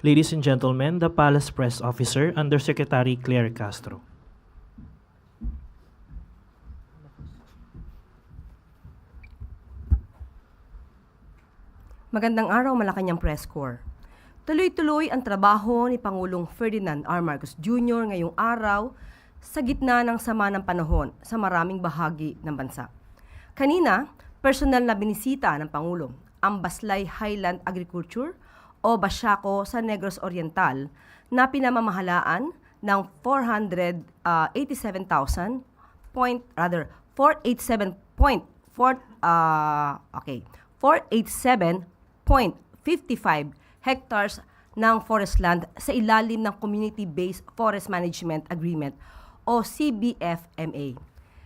Ladies and gentlemen, the Palace Press Officer, Undersecretary Claire Castro. Magandang araw, Malacanang Press Corps. Tuloy-tuloy ang trabaho ni Pangulong Ferdinand R. Marcos Jr. ngayong araw sa gitna ng sama ng panahon sa maraming bahagi ng bansa. Kanina, personal na binisita ng Pangulo ang Baslay Highland Agriculture o Basiaco sa Negros Oriental na pinamamahalaan ng 487.55 hectares ng forest land sa ilalim ng Community-Based Forest Management Agreement o CBFMA.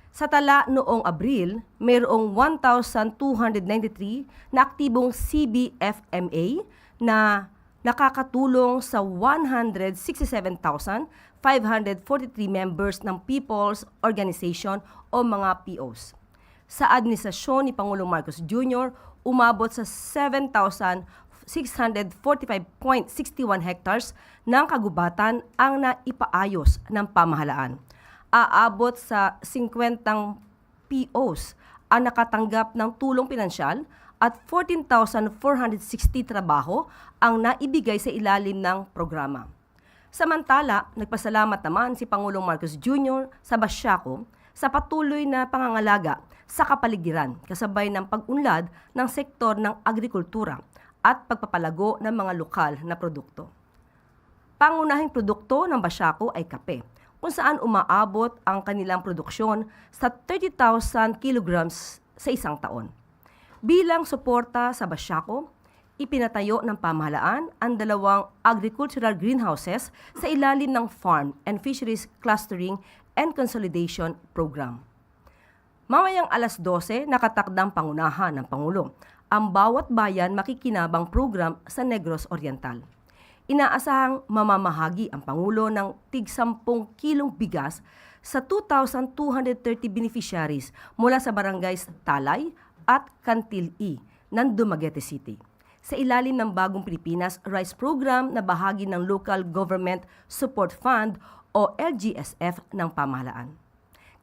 Sa tala noong Abril, mayroong 1,293 na aktibong CBFMA na nakakatulong sa 167,543 members ng People's Organization o mga POs. Sa administrasyon ni Pangulong Marcos Jr., umabot sa 7,645.61 hectares ng kagubatan ang naipaayos ng pamahalaan. Aabot sa 50 POs ang nakatanggap ng tulong pinansyal at 14,460 trabaho ang naibigay sa ilalim ng programa. Samantala, nagpasalamat naman si Pangulong Marcos Jr. sa Basiaco sa patuloy na pangangalaga sa kapaligiran kasabay ng pag-unlad ng sektor ng agrikultura at pagpapalago ng mga lokal na produkto. Pangunahing produkto ng Basiaco ay kape, kung saan umaabot ang kanilang produksyon sa 30,000 kilograms sa isang taon. Bilang suporta sa Basiaco, ipinatayo ng pamahalaan ang 2 agricultural greenhouses sa ilalim ng Farm and Fisheries Clustering and Consolidation Program. Mamayang alas 12, nakatakdang pangunahan ng Pangulo ang Bawat Bayan Makikinabang Program sa Negros Oriental. Inaasahang mamamahagi ang Pangulo ng tig-10 kilong bigas sa 2,230 beneficiaries mula sa barangays Talay at Cantil-E ng Dumaguete City sa ilalim ng Bagong Pilipinas Rice Program na bahagi ng Local Government Support Fund o LGSF ng pamahalaan.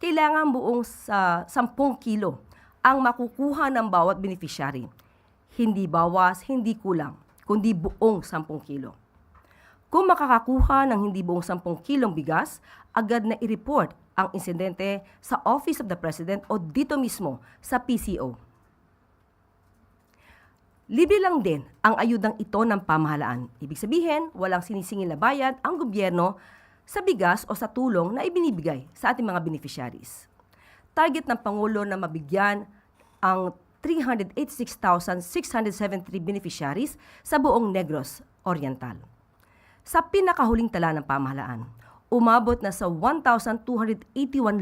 Kailangan buong sa 10 kilo ang makukuha ng bawat beneficiary. Hindi bawas, hindi kulang, kundi buong 10 kilo. Kung makakakuha ng hindi buong 10 kilong bigas, agad na i-report ang insidente sa Office of the President o dito mismo sa PCO. Libre lang din ang ayudang ito ng pamahalaan. Ibig sabihin, walang sinisingil na bayad ang gobyerno sa bigas o sa tulong na ibinibigay sa ating mga beneficiaries. Target ng Pangulo na mabigyan ang 386,673 beneficiaries sa buong Negros Oriental. Sa pinakahuling tala ng pamahalaan, umabot na sa 1,281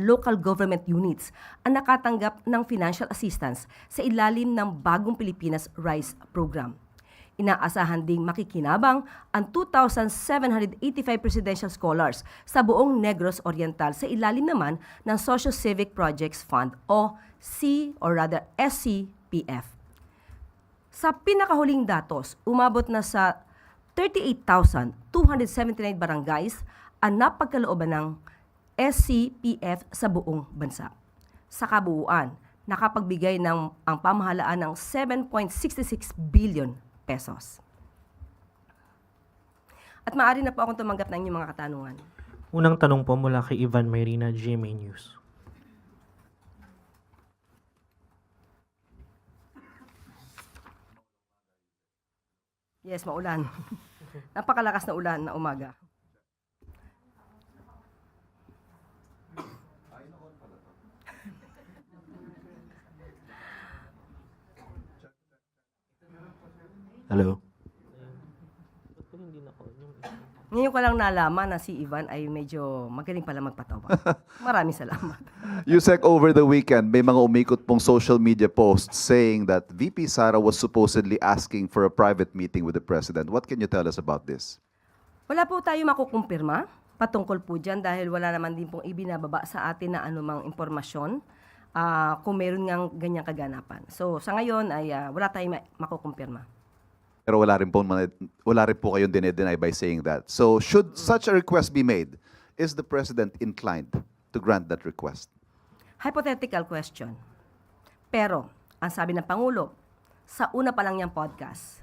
local government units ang nakatanggap ng financial assistance sa ilalim ng Bagong Pilipinas Rice Program. Inaasahan ding makikinabang ang 2,785 presidential scholars sa buong Negros Oriental sa ilalim naman ng Social Civic Projects Fund o SCPF. Sa pinakahuling datos, umabot na sa 38,279 barangays ang napagkalooban ng SCPF sa buong bansa. Sa kabuuan, nakapagbigay ng ang pamahalaan ng 7.66 billion pesos. At maaari na po akong tumanggap ng inyong mga katanungan. Unang tanong po mula kay Ivan Mayrina, GMA News. Yes, maulan. Napakalakas na ulan na umaga. Hello. Ngayon ko lang nalaman na si Ivan ay medyo magaling pala magpatawa. Maraming salamat. Yusek, over the weekend, may mga umikot pong social media posts saying that VP Sara was supposedly asking for a private meeting with the President. What can you tell us about this? Wala po tayo makukumpirma patungkol po dyan dahil wala naman din pong ibinababa sa atin na anumang impormasyon kung meron ngang ganyang kaganapan. So sa ngayon ay wala tayong makukumpirma. Pero wala rin po kayong dinedeny by saying that. So should such a request be made, is the President inclined to grant that request? Hypothetical question. Pero, ang sabi ng Pangulo, sa una pa lang niyang podcast,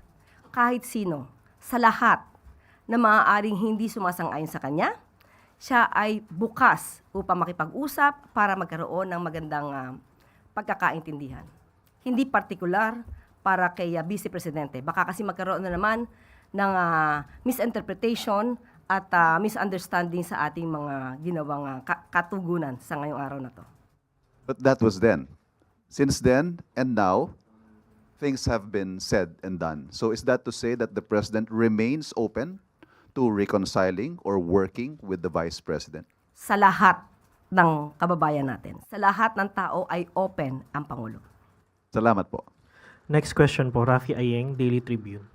kahit sino, sa lahat na maaaring hindi sumasang-ayon sa kanya, siya ay bukas upang makipag-usap para magkaroon ng magandang pagkakaintindihan. Hindi partikular para kay Vice Presidente. Baka kasi magkaroon na naman ng misinterpretation at misunderstanding sa ating mga ginawang katugunan sa ngayong araw na to. But that was then. Since then and now, things have been said and done. So is that to say that the President remains open to reconciling or working with the Vice President? Sa lahat ng kababayan natin, sa lahat ng tao ay open ang Pangulo. Salamat po. Next question po, Rafi Ayeng, Daily Tribune.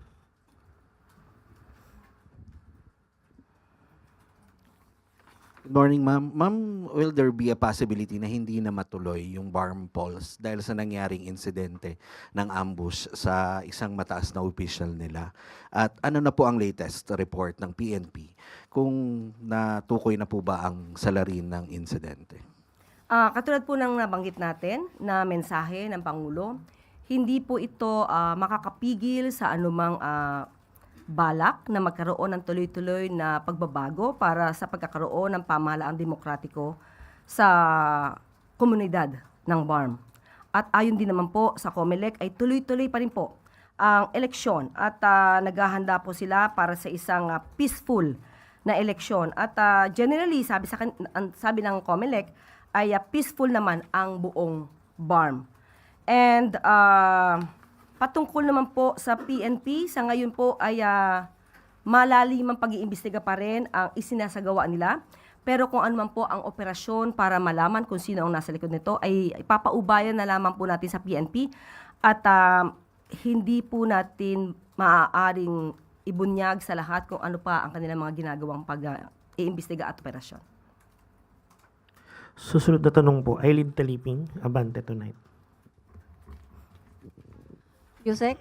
Good morning, ma'am. Ma'am, will there be a possibility na hindi na matuloy yung BARM polls dahil sa nangyaring insidente ng ambush sa isang mataas na official nila? At ano na po ang latest report ng PNP kung natukoy na po ba ang salarin ng insidente? Katulad po ng nabanggit natin na mensahe ng Pangulo, hindi po ito makakapigil sa anumang balak na magkaroon ng tuloy-tuloy na pagbabago para sa pagkakaroon ng pamahalaang demokratiko sa komunidad ng BARM. At ayon din naman po sa COMELEC ay tuloy-tuloy pa rin po ang eleksyon at naghahanda po sila para sa isang peaceful na eleksyon. At generally, sabi ng COMELEC ay peaceful naman ang buong BARM. And patungkol naman po sa PNP, sa ngayon po ay malalim ang pag-iimbestiga pa rin ang isinasagawa nila. Pero kung ano man po ang operasyon para malaman kung sino ang nasa likod nito, ay ipapaubayan na lamang po natin sa PNP. At hindi po natin maaaring ibunyag sa lahat kung ano pa ang kanilang mga ginagawang pag-iimbestiga at operasyon. Susunod na tanong po, Eileen Taliping, Abante Tonight. Yusek,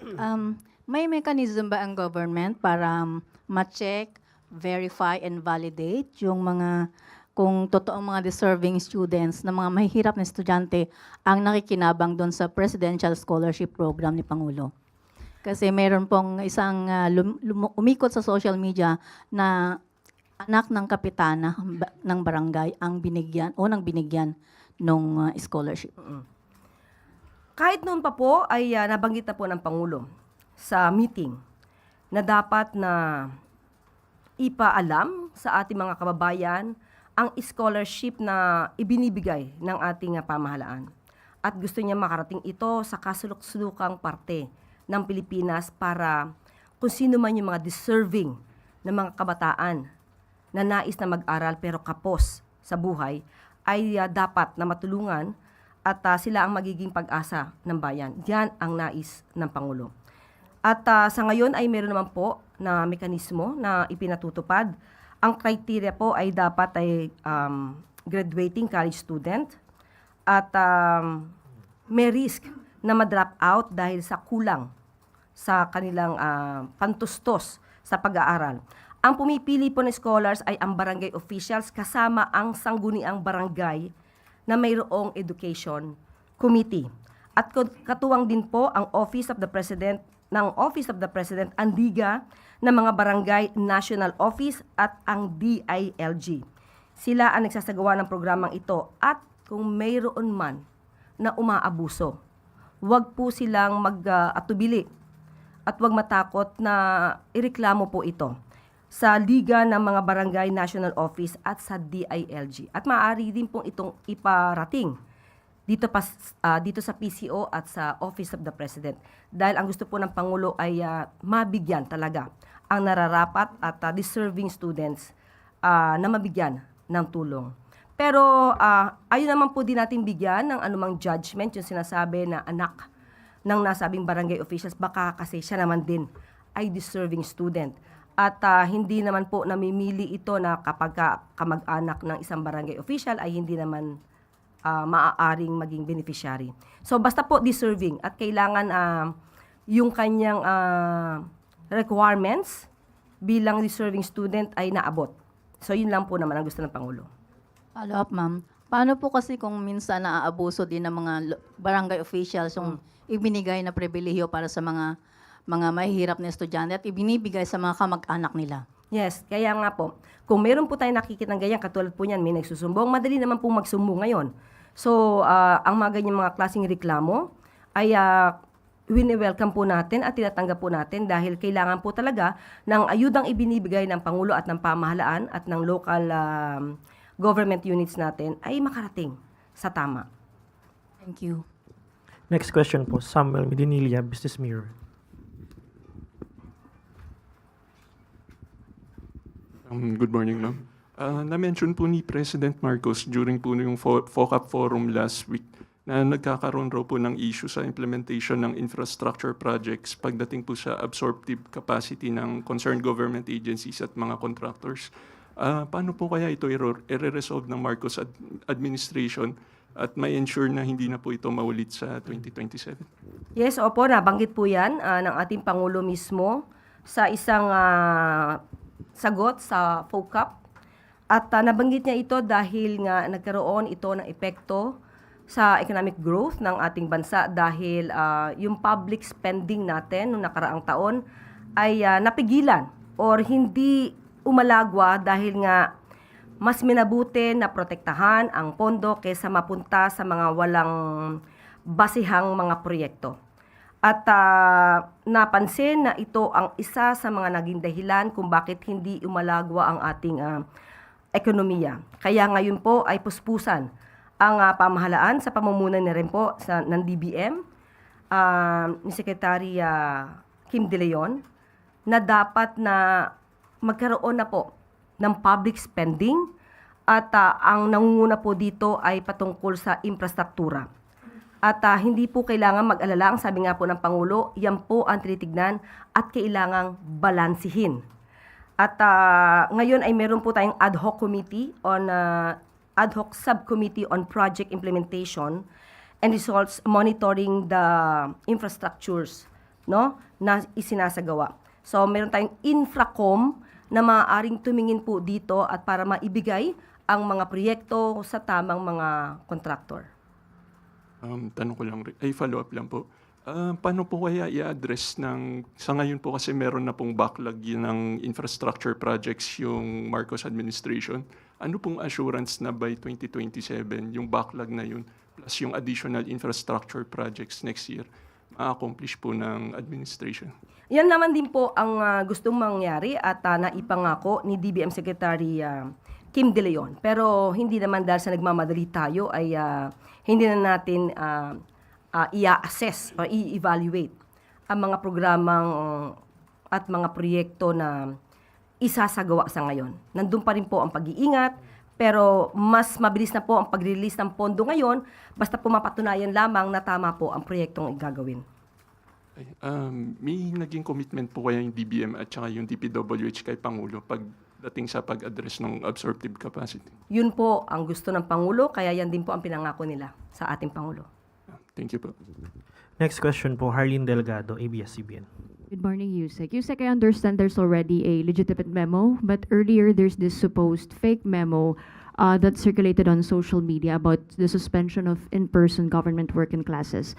may mechanism ba ang government para ma-check, verify, and validate yung mga, kung totoong mga deserving students na mga mahihirap na estudyante ang nakikinabang doon sa Presidential Scholarship Program ni Pangulo? Kasi mayroon pong isang umikot sa social media na anak ng kapitana ng barangay ang binigyan, unang binigyan ng scholarship. Kahit noon pa po ay nabanggit na po ng Pangulo sa meeting na dapat na ipaalam sa ating mga kababayan ang scholarship na ibinibigay ng ating pamahalaan. At gusto niya makarating ito sa kasulok-sulukang parte ng Pilipinas para kung sino man yung mga deserving na mga kabataan na nais na mag-aral pero kapos sa buhay ay dapat na matulungan at sila ang magiging pag-asa ng bayan. Yan ang nais ng Pangulo. At sa ngayon ay meron naman po na mekanismo na ipinatutupad. Ang criteria po ay dapat ay graduating college student at may risk na ma-drop out dahil sa kulang sa kanilang pantustos sa pag-aaral. Ang pumipili po ng scholars ay ang barangay officials kasama ang sangguniang barangay na mayroong education committee. At katuwang din po ang Office of the President ang Liga ng mga Barangay National Office at ang DILG. Sila ang nagsasagawa ng programang ito at kung mayroon man na umaabuso, huwag po silang mag-atubili at huwag matakot na ireklamo po ito sa Liga ng mga Barangay National Office at sa DILG. At maaari din pong itong iparating dito sa PCO at sa Office of the President. Dahil ang gusto po ng Pangulo ay mabigyan talaga ang nararapat at deserving students na mabigyan ng tulong. Pero ayun naman po din natin bigyan ng anumang judgment yung sinasabi na anak ng nasabing barangay officials, baka kasi siya naman din ay deserving student. At hindi naman po namimili ito na kapag kamag-anak ng isang barangay official ay hindi naman maaaring maging beneficiary. So basta po deserving at kailangan yung kanyang requirements bilang deserving student ay naabot. So yun lang po naman ang gusto ng Pangulo. Follow up, ma'am. Paano po kasi kung minsan naaabuso din ng mga barangay officials yung ibinigay na pribilehiyo para sa mga mahihirap na estudyante at ibinibigay sa mga kamag-anak nila? Yes, kaya nga po. Kung meron po tayong nakikita ng ganyan, katulad po niyan, may nagsusumbong, madali naman po magsumbong ngayon. So, ang mga ganyan mga klaseng reklamo ay wini-welcome po natin at tinatanggap po natin dahil kailangan po talaga ng ayudang ibinibigay ng Pangulo at ng pamahalaan at ng local government units natin ay makarating sa tama. Thank you. Next question po, Samuel Medinilla, Business Mirror. Good morning, ma'am. Na-mention po ni President Marcos during po yung FOCAP forum last week na nagkakaroon raw po ng issue sa implementation ng infrastructure projects pagdating po sa absorptive capacity ng concerned government agencies at mga contractors. Paano po kaya ito i-resolve ng Marcos administration at may ensure na hindi na po ito maulit sa 2027? Yes, opo, nabanggit po yan ng ating Pangulo mismo sa isang sagot sa FOCAP. At nabanggit niya ito dahil nga nagkaroon ito ng epekto sa economic growth ng ating bansa dahil yung public spending natin noong nakaraang taon ay napigilan or hindi umalagwa dahil nga mas minabuti na protektahan ang pondo kaysa mapunta sa mga walang basihang mga proyekto. At napansin na ito ang isa sa mga naging dahilan kung bakit hindi umalagwa ang ating ekonomiya. Kaya ngayon po ay puspusan ang pamahalaan sa pamumuno na rin po ng DBM, ni Secretary Kim De Leon, na dapat na magkaroon na po ng public spending at ang nangunguna po dito ay patungkol sa infrastruktura. At hindi po kailangan mag-alala, ang sabi nga po ng Pangulo, yan po ang tinitignan at kailangang balansihin. At ngayon ay meron po tayong ad hoc subcommittee on project implementation and results monitoring the infrastructures, no, na isinasagawa. So meron tayong Infracom na maaaring tumingin po dito at para maibigay ang mga proyekto sa tamang mga kontraktor. Tanong ko lang, follow-up lang po. Paano po kaya i-address sa ngayon po kasi meron na pong backlog ng infrastructure projects yung Marcos administration. Ano pong assurance na by 2027, yung backlog na yun, plus yung additional infrastructure projects next year, ma-accomplish po ng administration? Yan naman din po ang gustong mangyari at naipangako ni DBM Secretary Kim De Leon. Pero hindi naman dahil sa nagmamadali tayo ay hindi na natin i-assess o i-evaluate ang mga programang at mga proyekto na isasagawa sa ngayon. Nandun pa rin po ang pag-iingat, pero mas mabilis na po ang pag-release ng pondo ngayon basta po mapatunayan lamang na tama po ang proyektong gagawin. May naging commitment po kaya yung DBM at saka yung DPWH kay Pangulo pagdating sa pag-address ng absorptive capacity? Yun po ang gusto ng Pangulo, kaya yan din po ang pinangako nila sa ating Pangulo. Thank you po. Next question po, Harleen Delgado, ABS-CBN. Good morning, Yusek. Yusek, I understand there's already a legitimate memo, but earlier there's this supposed fake memo that circulated on social media about the suspension of in-person government work in classes.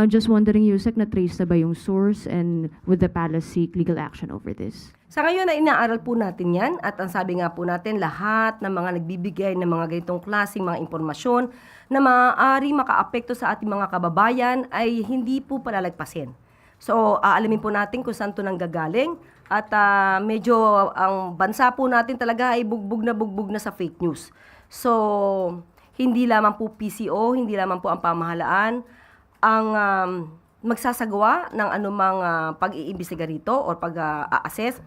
Just wondering, Yusek, na-trace na ba yung source and would the palace seek legal action over this? Sa ngayon ay inaaral po natin yan at ang sabi nga po natin lahat ng mga nagbibigay ng mga ganitong klaseng mga impormasyon na maaari makaapekto sa ating mga kababayan ay hindi po palalagpasin. So aalamin po natin kung saan ito nanggagaling at medyo ang bansa po natin talaga ay bugbog na sa fake news. So hindi lamang po PCO, hindi lamang po ang pamahalaan ang magsasagawa ng anumang pag-iimbestiga rito o pag-assess.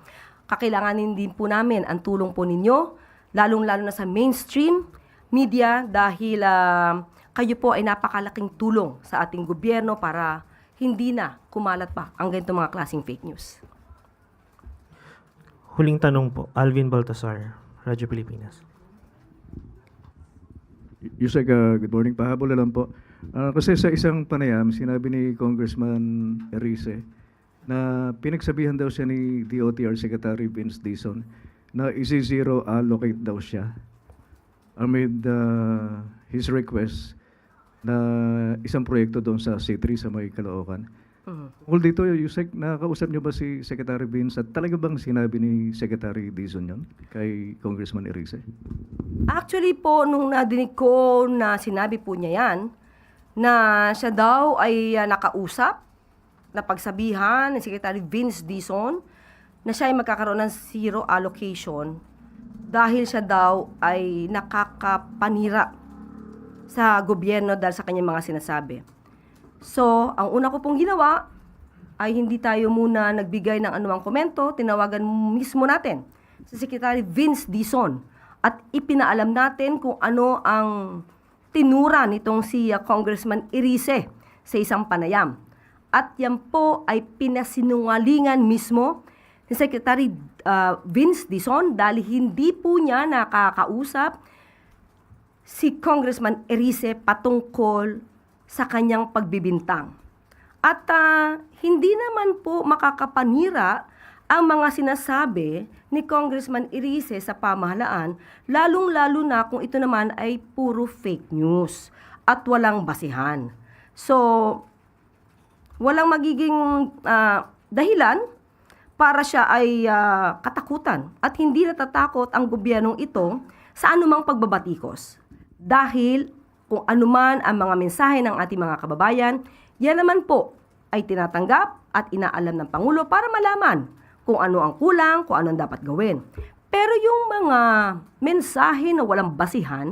Kakailanganin din po namin ang tulong po ninyo, lalong-lalo na sa mainstream media dahil kayo po ay napakalaking tulong sa ating gobyerno para hindi na kumalat pa ang ganitong mga klaseng fake news. Huling tanong po, Alvin Baltasar, Radyo Pilipinas. Yusek, good morning. Pahabol na lang po. Kasi sa isang panayam, sinabi ni Congressman Erice na pinagsabihan daw siya ni DOTR Secretary Vince Dizon na isi-zero allocate daw siya amid his request na isang proyekto doon sa C3 sa may Caloocan. Tungkol dito, Yusek, nakakausap niyo ba si Secretary Vince at talaga bang sinabi ni Secretary Dizon yun kay Congressman Erice? Actually po, nung nadinig ko na sinabi po niya yan, na siya daw ay nakausap, na pagsabihan ni Secretary Vince Dizon na siya ay magkakaroon ng zero allocation dahil siya daw ay nakakapanira sa gobyerno dahil sa kanyang mga sinasabi. So, ang una ko pong ginawa ay hindi tayo muna nagbigay ng anumang komento, tinawagan mismo natin si Secretary Vince Dizon at ipinaalam natin kung ano ang tinura nitong si Congressman Erice sa isang panayam. At yan po ay pinasinungalingan mismo ni Secretary Vince Dizon dahil hindi po niya nakakausap si Congressman Erice patungkol sa kanyang pagbibintang. At hindi naman po makakapanira ang mga sinasabi ni Congressman Erice sa pamahalaan, lalong-lalo na kung ito naman ay puro fake news at walang basihan. So, walang magiging dahilan para siya ay katakutan at hindi natatakot ang gobyernong ito sa anumang pagbabatikos. Dahil kung anuman ang mga mensahe ng ating mga kababayan, yan naman po ay tinatanggap at inaalam ng Pangulo para malaman kung ano ang kulang, kung ano ang dapat gawin. Pero yung mga mensahe na walang basihan,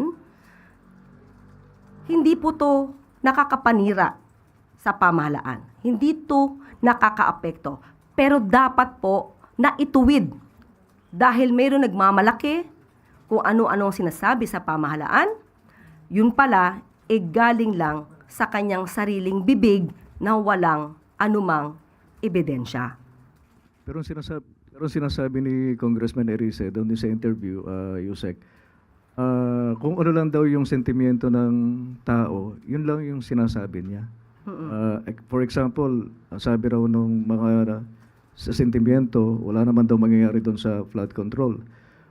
hindi po to nakakapanira sa pamahalaan. Hindi to nakakaapekto. Pero dapat po na ituwid dahil mayroon nagmamalaki kung ano-ano ang sinasabi sa pamahalaan, yun pala, galing lang sa kanyang sariling bibig na walang anumang ebidensya. Pero ang sinasabi ni Congressman Erice doon din sa interview, Yusek, kung ano lang daw yung sentimiento ng tao, yun lang yung sinasabi niya. For example, sabi raw nung mga sa sentimiento, wala naman daw mangyayari doon sa flood control.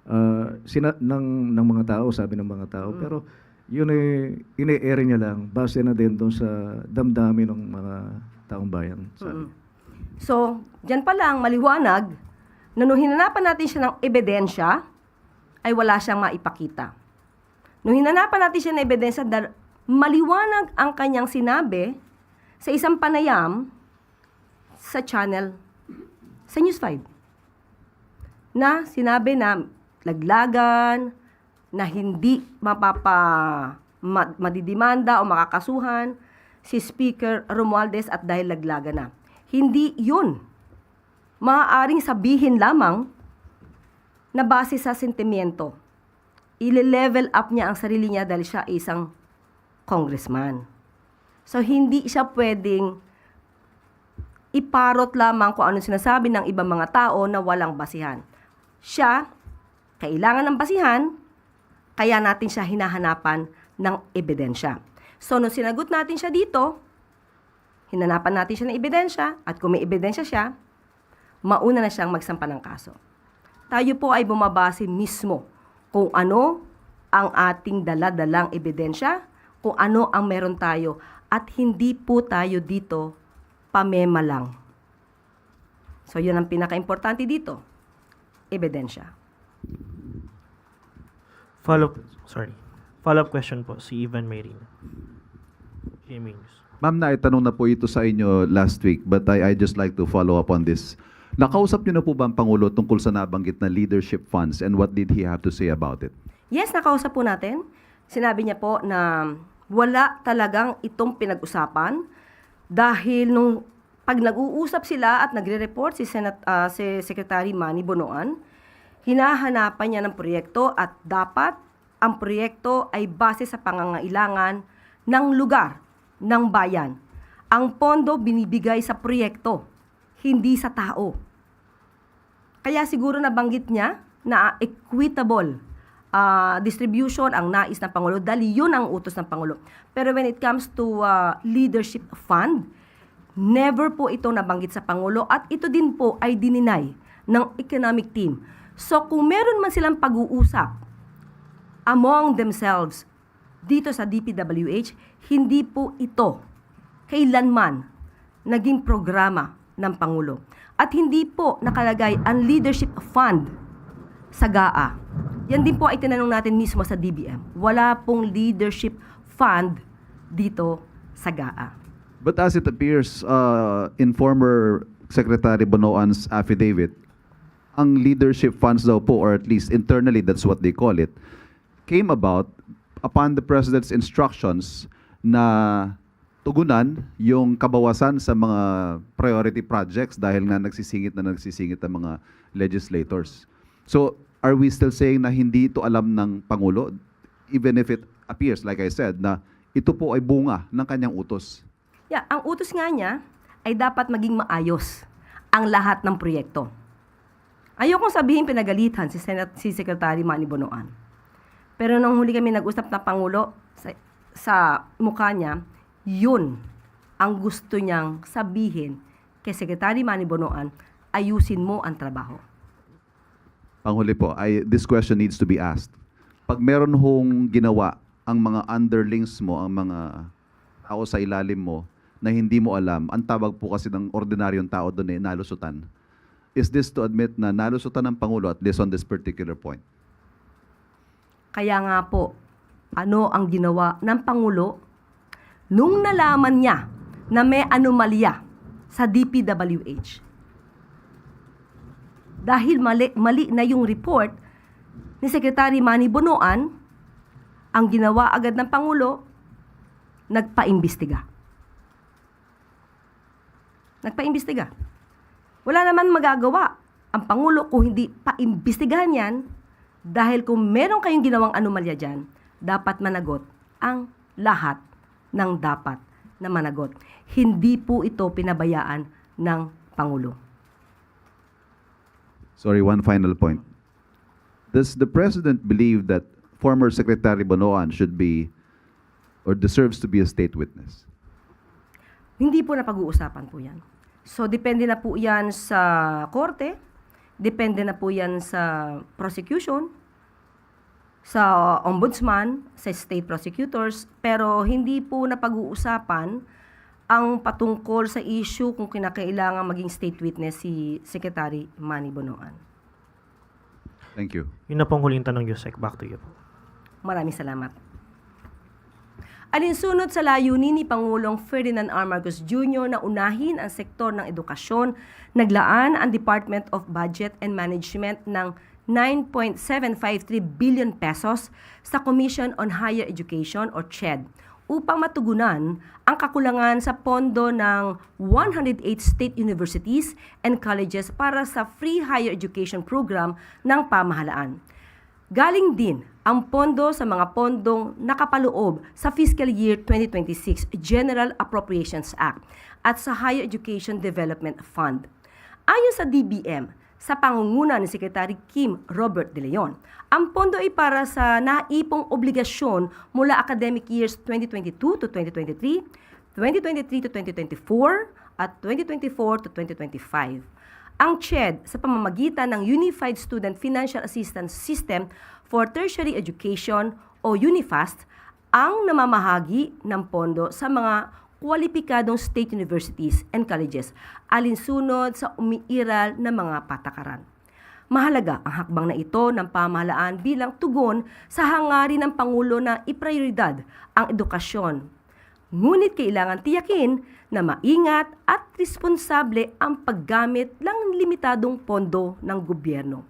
Ng mga tao, sabi ng mga tao. Pero yun ine-air niya lang, base na din doon sa damdamin ng mga taong bayan. Sabi. So, dyan pa lang maliwanag na nung hinanapan natin siya ng ebidensya, ay wala siyang maipakita. Nung hinanapan natin siya ng ebidensya, maliwanag ang kanyang sinabi sa isang panayam sa channel, sa News 5, na sinabi na laglagan, na hindi madidimanda o makakasuhan si Speaker Romualdez at dahil laglagan na. Hindi yun. Maaaring sabihin lamang na base sa sentimiento. Ile-level up niya ang sarili niya dahil siya isang congressman. So, hindi siya pwedeng iparot lamang kung ano sinasabi ng ibang mga tao na walang basihan. Siya, kailangan ng basihan, kaya natin siya hinahanapan ng ebidensya. So, nung sinagot natin siya dito, hinanapan natin siya ng ebidensya, at kung may ebidensya siya, mauna na siyang magsampa ng kaso. Tayo po ay bumabase mismo kung ano ang ating dala-dalang ebidensya, kung ano ang meron tayo, at hindi po tayo dito pamema lang. So, yun ang pinaka-importante dito, ebidensya. Follow-up question po, si Ivan Mayrina. GMA News. Ma'am, naitanong na po ito sa inyo last week, but I just like to follow up on this. Nakausap niyo na po ba ang Pangulo tungkol sa nabanggit na leadership funds and what did he have to say about it? Yes, nakausap po natin. Sinabi niya po na wala talagang itong pinag-usapan dahil nung pag nag-uusap sila at nagre-report si Secretary Manny Bonoan, hinahanapan niya ng proyekto at dapat ang proyekto ay base sa pangangailangan ng lugar, ng bayan. Ang pondo binibigay sa proyekto, hindi sa tao. Kaya siguro nabanggit niya na equitable distribution ang nais ng Pangulo dahil yun ang utos ng Pangulo. Pero when it comes to leadership fund, Never po ito nabanggit sa Pangulo at ito din po ay dininay ng economic team. So kung meron man silang pag-uusap among themselves dito sa DPWH, hindi po ito kailanman naging programa ng Pangulo. At hindi po nakalagay ang leadership fund sa GAA. Yan din po ay tinanong natin mismo sa DBM. Wala pong leadership fund dito sa GAA. But as it appears in former Secretary Bonoan's affidavit, ang leadership funds daw po, or at least internally, that's what they call it, came about upon the President's instructions na tugunan yung kabawasan sa mga priority projects dahil nga nagsisingit ang mga legislators. So, are we still saying na hindi ito alam ng Pangulo, even if it appears, like I said, na ito po ay bunga ng kanyang utos? Yeah, ang utos nga niya ay dapat maging maayos ang lahat ng proyekto. Ayokong sabihin pinagalitan si Secretary Manny Bonoan. Pero nung huli kami nag-usap na Pangulo, sa mukha niya, yun ang gusto niyang sabihin kay Secretary Manny Bonoan, ayusin mo ang trabaho. Panghuli po, this question needs to be asked. Pag meron hong ginawa ang mga underlings mo, ang mga tao sa ilalim mo, na hindi mo alam, ang tawag po kasi ng ordinaryong tao doon nalusutan. Is this to admit na nalusutan ng Pangulo at least on this particular point? Kaya nga po, ano ang ginawa ng Pangulo nung nalaman niya na may anomalya sa DPWH? Dahil mali na yung report ni Secretary Manny Bonoan, ang ginawa agad ng Pangulo, nagpaimbestiga. Wala naman magagawa ang Pangulo kung hindi paimbestigahan yan, dahil kung meron kayong ginawang anomalya dyan, dapat managot ang lahat ng dapat na managot. Hindi po ito pinabayaan ng Pangulo. Sorry, one final point. Does the President believe that former Secretary Bonoan should be or deserves to be a state witness? Hindi po napag-uusapan po yan. So, depende na po yan sa korte, depende na po yan sa prosecution, sa ombudsman, sa state prosecutors, pero hindi po napag-uusapan ang patungkol sa issue kung kinakailangan maging state witness si Secretary Manny Bonoan. Thank you. Yun na pong huling tanong, Yusek. Back to you po. Maraming salamat. Alinsunod sa layunin ni Pangulong Ferdinand R. Marcos Jr. na unahin ang sektor ng edukasyon, naglaan ang Department of Budget and Management ng 9.753 billion pesos sa Commission on Higher Education or CHED upang matugunan ang kakulangan sa pondo ng 108 state universities and colleges para sa free higher education program ng pamahalaan. Galing din ang pondo sa mga pondong nakapaloob sa Fiscal Year 2026 General Appropriations Act at sa Higher Education Development Fund. Ayon sa DBM, sa pangunguna ni Secretary Kim Robert De Leon, ang pondo ay para sa naipong obligasyon mula academic years 2022 to 2023, 2023 to 2024, at 2024 to 2025. Ang CHED sa pamamagitan ng Unified Student Financial Assistance System for Tertiary Education o UNIFAST ang namamahagi ng pondo sa mga kwalipikadong state universities and colleges alinsunod sa umiiral na mga patakaran. Mahalaga ang hakbang na ito ng pamahalaan bilang tugon sa hangarin ng Pangulo na iprioridad ang edukasyon. Ngunit kailangan tiyakin na maingat at responsable ang paggamit ng limitadong pondo ng gobyerno.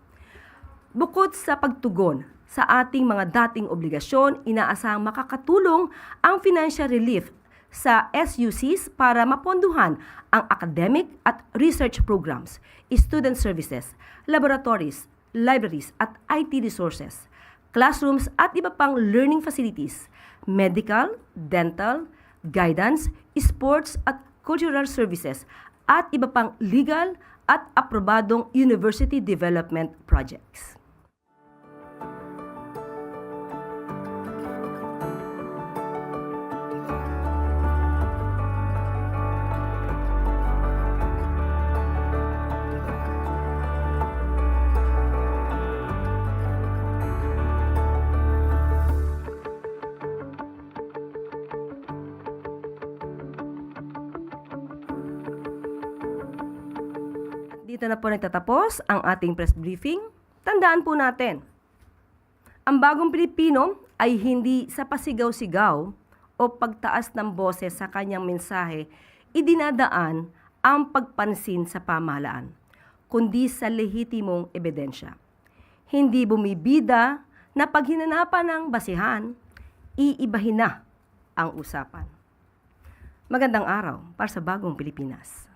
Bukod sa pagtugon sa ating mga dating obligasyon, inaasahang makakatulong ang financial relief sa SUCs para maponduhan ang academic at research programs, student services, laboratories, libraries at IT resources, classrooms at iba pang learning facilities, medical, dental, guidance, sports at cultural services, at iba pang legal at aprobadong university development projects. Dito na po nagtatapos ang ating press briefing. Tandaan po natin, ang bagong Pilipino ay hindi sa pasigaw-sigaw o pagtaas ng boses sa kanyang mensahe idinadaan ang pagpansin sa pamahalaan, kundi sa lehitimong ebidensya. Hindi bumibida na paghinanapan ng basihan, iibahin na ang usapan. Magandang araw para sa bagong Pilipinas.